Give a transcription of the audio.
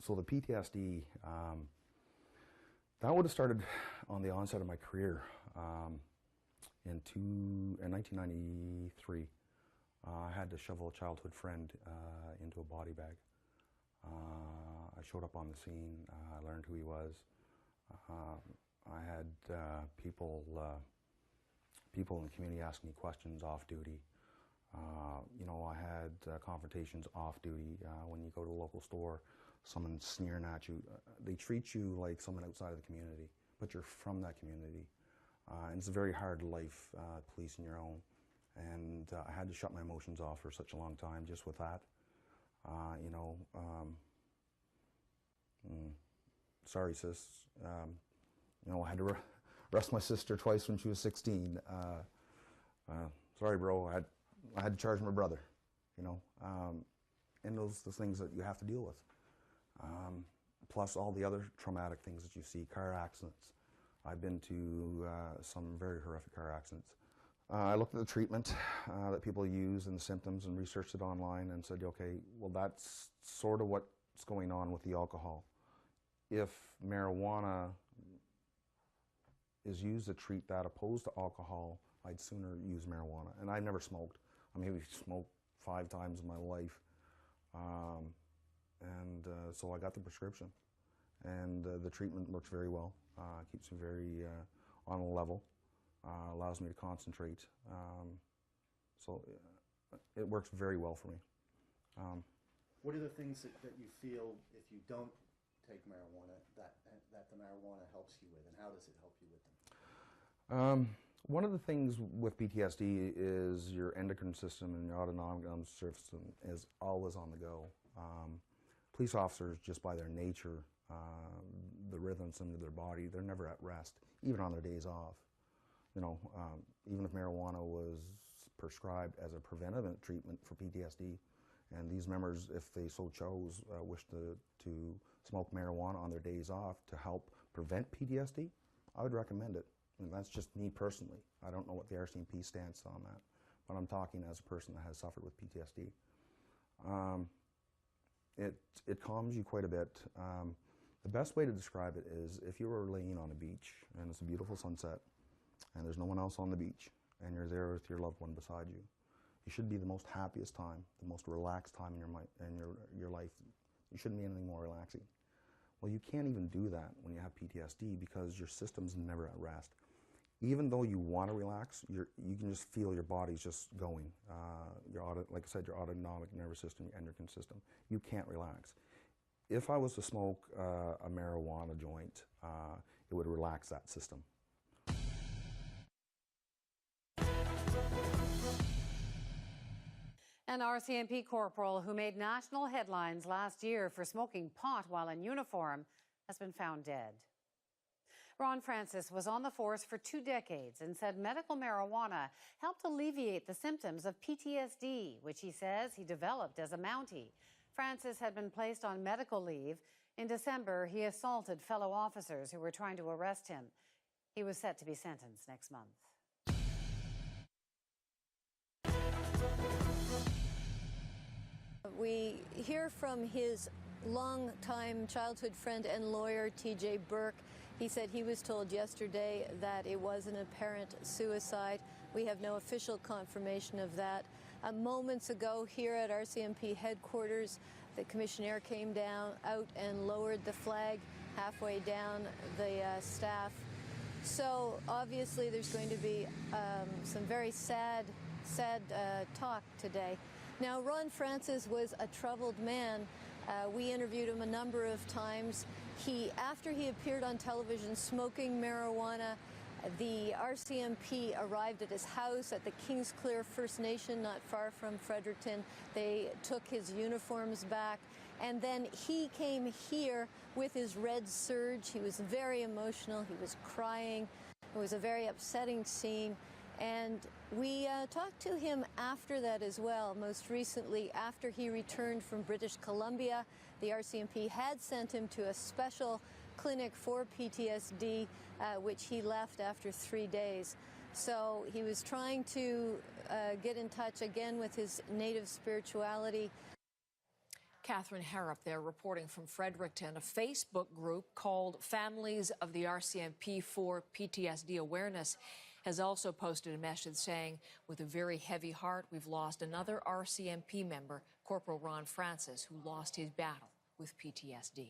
So the PTSD, that would have started on the onset of my career in 1993. I had to shovel a childhood friend into a body bag. I showed up on the scene. I learned who he was. I had people in the community asking me questions off duty. You know, I had confrontations off duty. When you go to a local store, someone sneering at you. They treat you like someone outside of the community, but you're from that community. And it's a very hard life policing your own. And I had to shut my emotions off for such a long time just with that. You know, sorry, sis. You know, I had to arrest my sister twice when she was 16. Sorry, bro. I had to charge my brother. You know, and those the things that you have to deal with. Plus all the other traumatic things that you see, car accidents. I've been to some very horrific car accidents. I looked at the treatment that people use and the symptoms and researched it online and said, okay, well, that's sort of what's going on with the alcohol. If marijuana is used to treat that opposed to alcohol, I'd sooner use marijuana. And I never smoked. I maybe smoked 5 times in my life. So I got the prescription. And the treatment works very well. Keeps me very on a level. Allows me to concentrate. So it works very well for me. What are the things that you feel if you don't take marijuana that the marijuana helps you with, and how does it help you with them? One of the things with PTSD is your endocrine system and your autonomic nervous system is always on the go. Police officers, just by their nature, the rhythms into their body, they're never at rest, even on their days off. You know, even if marijuana was prescribed as a preventative treatment for PTSD, and these members, if they so chose, wish to smoke marijuana on their days off to help prevent PTSD, I would recommend it. And that's just me personally. I don't know what the RCMP stance on that, but I'm talking as a person that has suffered with PTSD. It calms you quite a bit. The best way to describe it is if you were laying on a beach and it's a beautiful sunset and there's no one else on the beach and you're there with your loved one beside you. You should be the most happiest time, the most relaxed time in your life. You shouldn't be anything more relaxing. Well, you can't even do that when you have PTSD because your system's never at rest. Even though you want to relax, you can just feel your body's just going. Like I said, your autonomic nervous system, your endocrine system. You can't relax. If I was to smoke a marijuana joint, it would relax that system. An RCMP corporal who made national headlines last year for smoking pot while in uniform has been found dead. Ron Francis was on the force for 2 decades and said medical marijuana helped alleviate the symptoms of PTSD, which he says he developed as a Mountie. Francis had been placed on medical leave. In December, he assaulted fellow officers who were trying to arrest him. He was set to be sentenced next month. We hear from his longtime childhood friend and lawyer, T.J. Burke. He said he was told yesterday that it was an apparent suicide. We have no official confirmation of that. Moments ago here at RCMP headquarters, the commissioner came out and lowered the flag halfway down the staff. So obviously there's going to be some very sad talk today. Now, Ron Francis was a troubled man. We interviewed him a number of times. After he appeared on television smoking marijuana, the RCMP arrived at his house at the Kingsclear First Nation, not far from Fredericton. They took his uniforms back, and then he came here with his red surge. He was very emotional. He was crying. It was a very upsetting scene. And we talked to him after that as well. Most recently, after he returned from British Columbia, the RCMP had sent him to a special clinic for PTSD, which he left after 3 days. So he was trying to get in touch again with his native spirituality. Catherine Harrop there reporting from Fredericton. A Facebook group called Families of the RCMP for PTSD Awareness has also posted a message saying, with a very heavy heart, we've lost another RCMP member, Cpl Ron Francis, who lost his battle with PTSD.